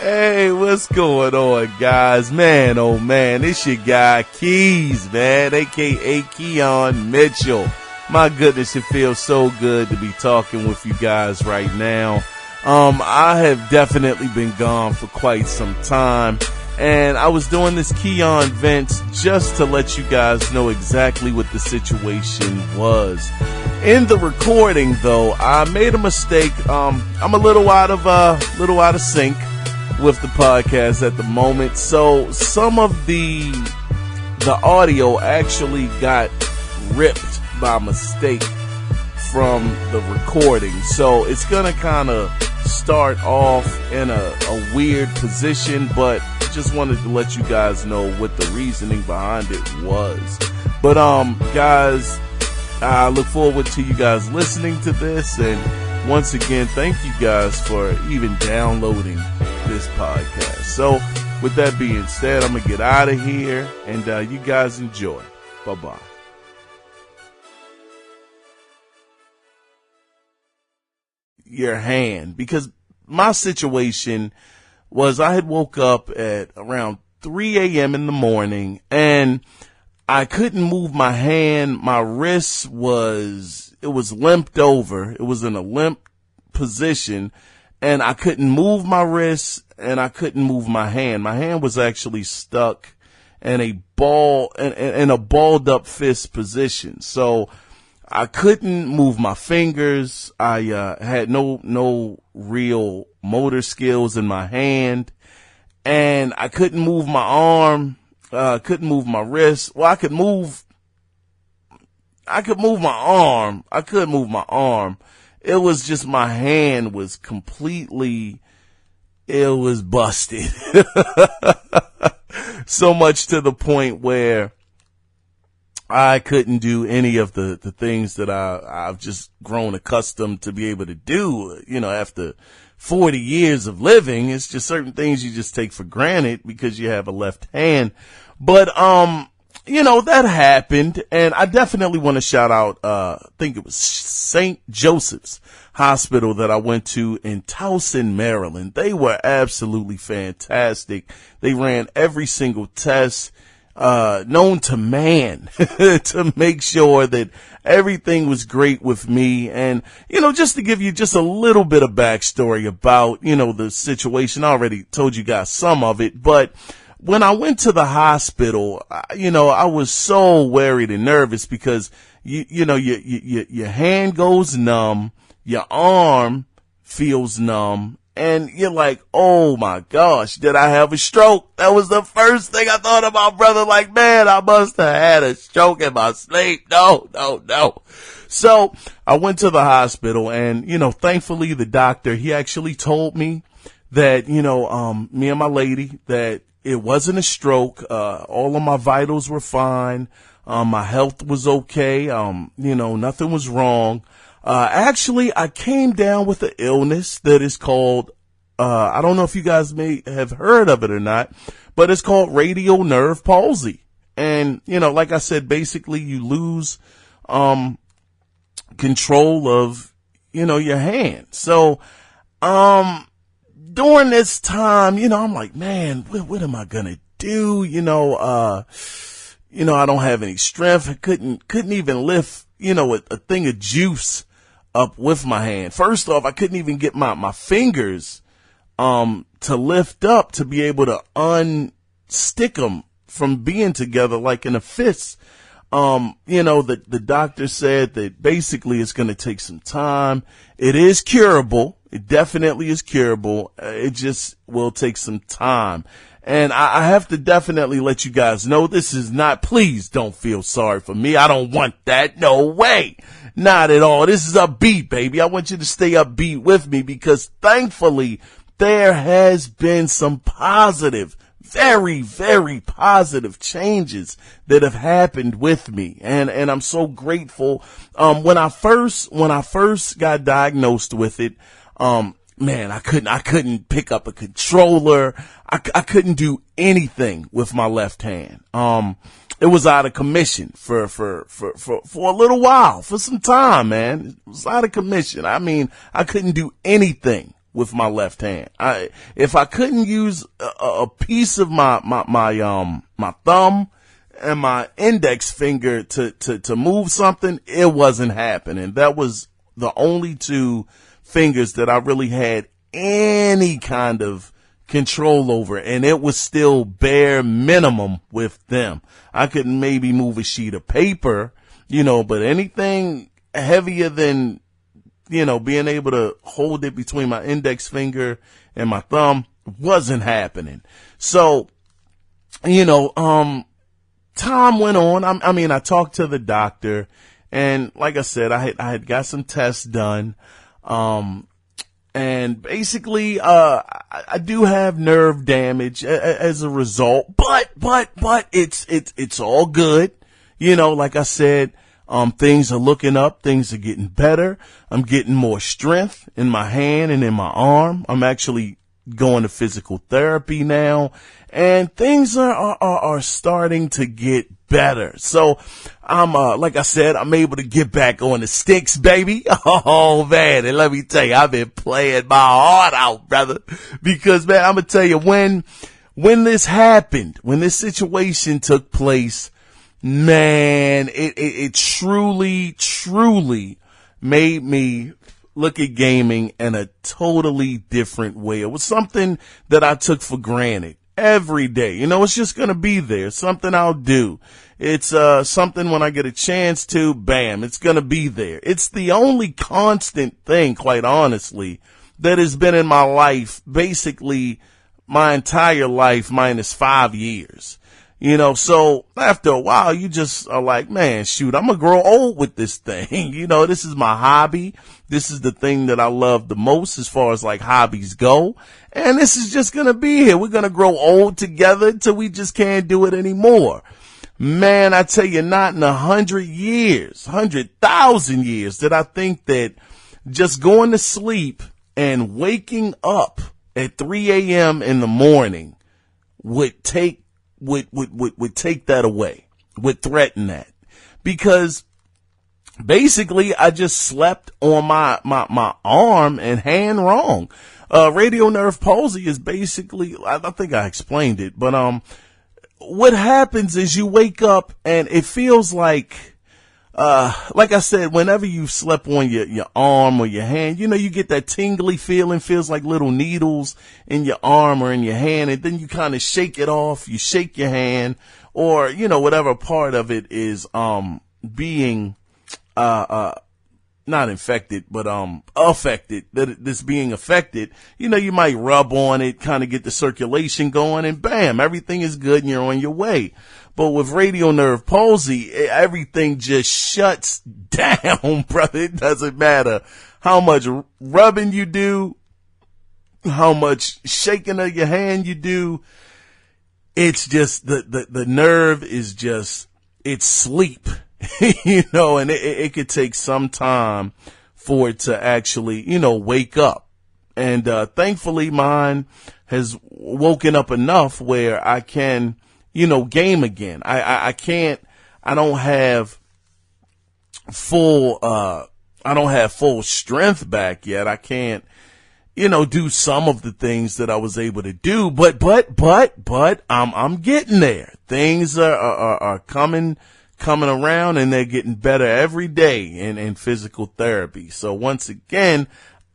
Hey, what's going on, guys? Man, oh man, it's your guy Keys, man, aka Kiaun Mitchell. My goodness, it feels so good to be talking with you guys right now. I have definitely been gone for quite some time, and I was doing this Kiaun Vents just to let you guys know exactly what the situation was. In the recording, though, I made a mistake. I'm a little out of sync with the podcast at the moment, so some of the audio actually got ripped by mistake from the recording, so it's gonna kind of start off in a weird position, but just wanted to let you guys know what the reasoning behind it was. But guys, I look forward to you guys listening to this, and once again, thank you guys for even downloading this podcast. So with that being said, I'm gonna get out of here, and you guys enjoy. Bye-bye. Your hand, because my situation was I had woke up at around 3 a.m. in the morning, and I couldn't move my hand. My wrist was limped over. It was in a limp position, and I couldn't move my wrist, and I couldn't move my hand. My hand was actually stuck in a balled up fist position. So I couldn't move my fingers. I had no real motor skills in my hand, and I couldn't move my arm. Couldn't move my wrist. Well, I could move my arm. I could move my arm. It was just my hand was completely, it was busted. So much to the point where I couldn't do any of the things that I've just grown accustomed to be able to do, after 40 years of living. It's just certain things you just take for granted because you have a left hand. But, that happened, and I definitely want to shout out, I think it was St. Joseph's Hospital that I went to in Towson, Maryland. They were absolutely fantastic. They ran every single test known to man to make sure that everything was great with me. And, just to give you just a little bit of backstory about, the situation, I already told you guys some of it, but when I went to the hospital, I was so worried and nervous because, your hand goes numb, your arm feels numb, and you're like, oh my gosh, did I have a stroke? That was the first thing I thought about, brother. Like, man, I must have had a stroke in my sleep. No. So I went to the hospital, and, thankfully the doctor, he actually told me that, me and my lady, that it wasn't a stroke. All of my vitals were fine. My health was okay. Nothing was wrong. Actually, I came down with an illness that is called, I don't know if you guys may have heard of it or not, but it's called radial nerve palsy. And, like I said, basically you lose, control of, your hand. So, during this time, I'm like, man, what am I gonna do? I don't have any strength. I couldn't even lift, a thing of juice up with my hand. First off, I couldn't even get my fingers, to lift up to be able to unstick them from being together like in a fist. The doctor said that basically it's going to take some time. It is curable. It definitely is curable. It just will take some time. And I have to definitely let you guys know this is not, please don't feel sorry for me. I don't want that. No way. Not at all. This is upbeat, baby. I want you to stay upbeat with me because thankfully there has been some positive, very, very positive changes that have happened with me. And I'm so grateful. When I first got diagnosed with it, man, I couldn't pick up a controller. I couldn't do anything with my left hand. It was out of commission for a little while, for some time, man. It was out of commission. I mean, I couldn't do anything with my left hand. If I couldn't use a piece of my thumb and my index finger to move something, it wasn't happening. That was the only two fingers that I really had any kind of control over, and it was still bare minimum with them. I could maybe move a sheet of paper, but anything heavier than, being able to hold it between my index finger and my thumb wasn't happening. So, time went on. I talked to the doctor, and like I said, I had got some tests done. And basically, I do have nerve damage as a result, but it's all good. Like I said, things are looking up. Things are getting better. I'm getting more strength in my hand and in my arm. I'm actually going to physical therapy now, and things are starting to get better. So I'm, like I said, I'm able to get back on the sticks, baby. Oh man. And let me tell you, I've been playing my heart out, brother, because man, I'm going to tell you, when this happened, when this situation took place, man, it truly made me look at gaming in a totally different way. It was something that I took for granted every day. It's just going to be there. Something I'll do. It's something when I get a chance to, bam, it's going to be there. It's the only constant thing, quite honestly, that has been in my life, basically my entire life minus 5 years. So after a while, you just are like, man, shoot, I'm going to grow old with this thing. This is my hobby. This is the thing that I love the most as far as like hobbies go. And this is just going to be here. We're going to grow old together until we just can't do it anymore. Man, I tell you, not in 100 years, 100,000 years did I think that just going to sleep and waking up at 3 a.m. in the morning would take that away, would threaten that, because basically I just slept on my arm and hand wrong. Radio nerve palsy is basically, I think I explained it, but what happens is you wake up and it feels like I said, whenever you slept on your arm or your hand, you get that tingly feeling, feels like little needles in your arm or in your hand, and then you kind of shake it off, you shake your hand, or, whatever part of it is, being, not infected, but, affected, this being affected, you might rub on it, kind of get the circulation going, and bam, everything is good and you're on your way. But with radio nerve palsy, everything just shuts down, brother. It doesn't matter how much rubbing you do, how much shaking of your hand you do. It's just the nerve is just, it's sleep, and it could take some time for it to actually, wake up. And, thankfully mine has woken up enough where I can, game again. I don't have full strength back yet. I can't, do some of the things that I was able to do, but I'm getting there. Things are coming around, and they're getting better every day in physical therapy. So once again,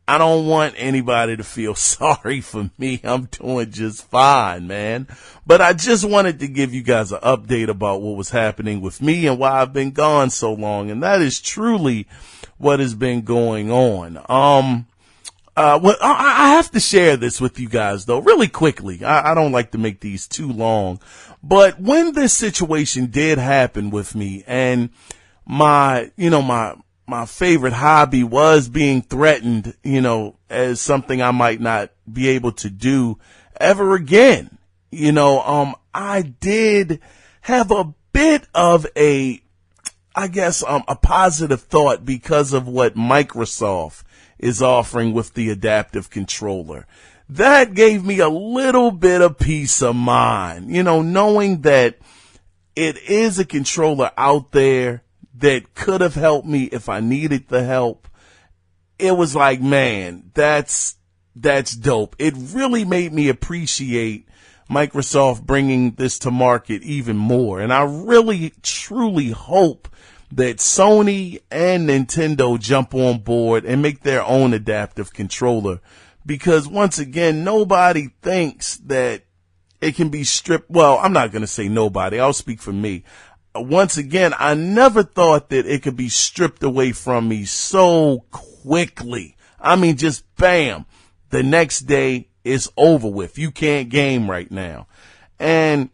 I don't want anybody to feel sorry for me. I'm doing just fine, man. But I just wanted to give you guys an update about what was happening with me and why I've been gone so long. And that is truly what has been going on. I have to share this with you guys though, really quickly. I don't like to make these too long, but when this situation did happen with me and my favorite hobby was being threatened, as something I might not be able to do ever again. I did have a bit of a positive thought because of what Microsoft is offering with the adaptive controller. That gave me a little bit of peace of mind, knowing that it is a controller out there that could have helped me if I needed the help. It was like, man, that's that's dope. It really made me appreciate Microsoft bringing this to market even more. And I really, truly hope that Sony and Nintendo jump on board and make their own adaptive controller. Because once again, nobody thinks that it can be stripped. Well, I'm not going to say nobody. I'll speak for me. Once again, I never thought that it could be stripped away from me so quickly. I mean, just bam. The next day it's over with. You can't game right now. And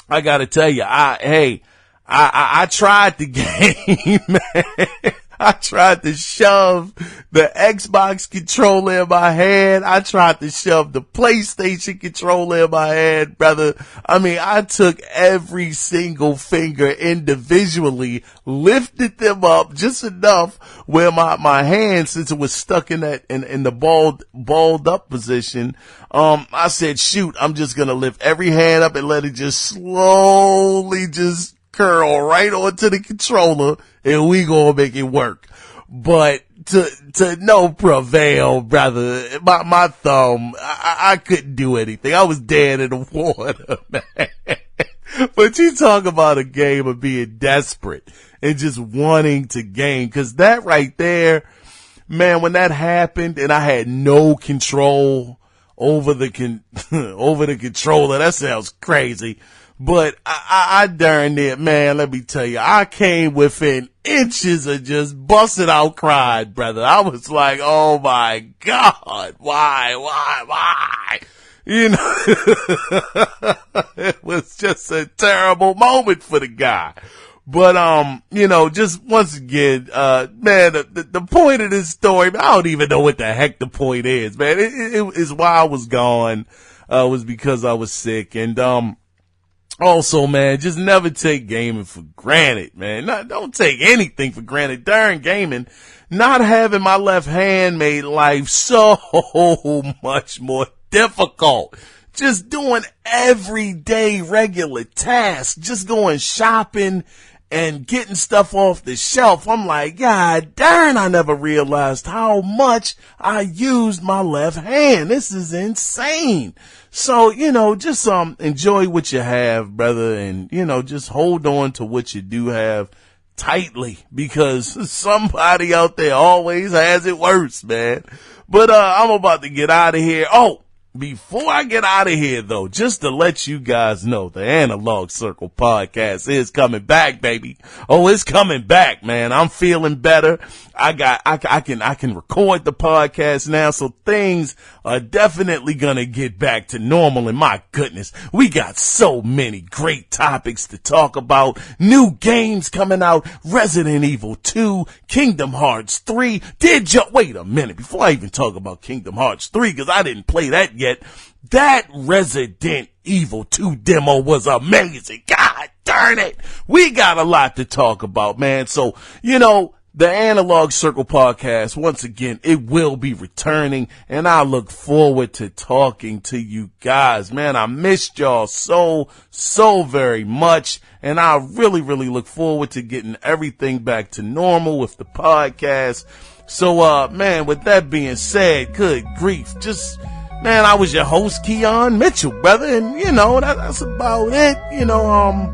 I got to tell you, I tried the game, man. I tried to shove the Xbox controller in my hand. I tried to shove the PlayStation controller in my hand, brother. I mean, I took every single finger individually, lifted them up just enough where my hand, since it was stuck in that, in the balled up position, I said, shoot, I'm just going to lift every hand up and let it just slowly just curl right onto the controller, and we gonna make it work. But to no prevail, brother. My thumb, I couldn't do anything. I was dead in the water, man. But you talk about a game of being desperate and just wanting to game, cause that right there, man, when that happened and I had no control over the over the controller, that sounds crazy. But I darn it, man, let me tell you, I came within inches of just busting out crying, brother. I was like, oh my God, why? You know, it was just a terrible moment for the guy. But, you know, just once again, man, the point of this story, I don't even know what the heck the point is, man. It is why I was gone, was because I was sick. And, also, man, just never take gaming for granted, man. Don't take anything for granted. During gaming, not having my left hand made life so much more difficult. Just doing everyday regular tasks, just going shopping and getting stuff off the shelf. I'm like, God darn, I never realized how much I used my left hand. This is insane. So, you know, just, enjoy what you have, brother. And, you know, just hold on to what you do have tightly, because somebody out there always has it worse, man. But, I'm about to get out of here. Oh, before I get out of here, though, just to let you guys know, the Analog Circle podcast is coming back, baby. Oh, it's coming back, man. I'm feeling better. I can record the podcast now, so things are definitely gonna get back to normal. And my goodness, we got so many great topics to talk about. New games coming out, Resident Evil 2, Kingdom Hearts 3. Wait a minute, before I even talk about Kingdom Hearts 3, cause I didn't play that yet. That Resident Evil 2 demo was amazing. God darn it. We got a lot to talk about, man. So, you know, the Analog Circle podcast, once again, it will be returning, and I look forward to talking to you guys. Man, I missed y'all so very much, and I really look forward to getting everything back to normal with the podcast. So, man, with that being said, good grief, man, I was your host, Kiaun Mitchell, brother, and, you know, that's about it, you know,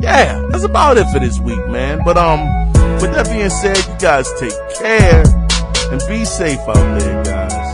yeah, that's about it for this week, man. But, with that being said, you guys take care and be safe out there, guys.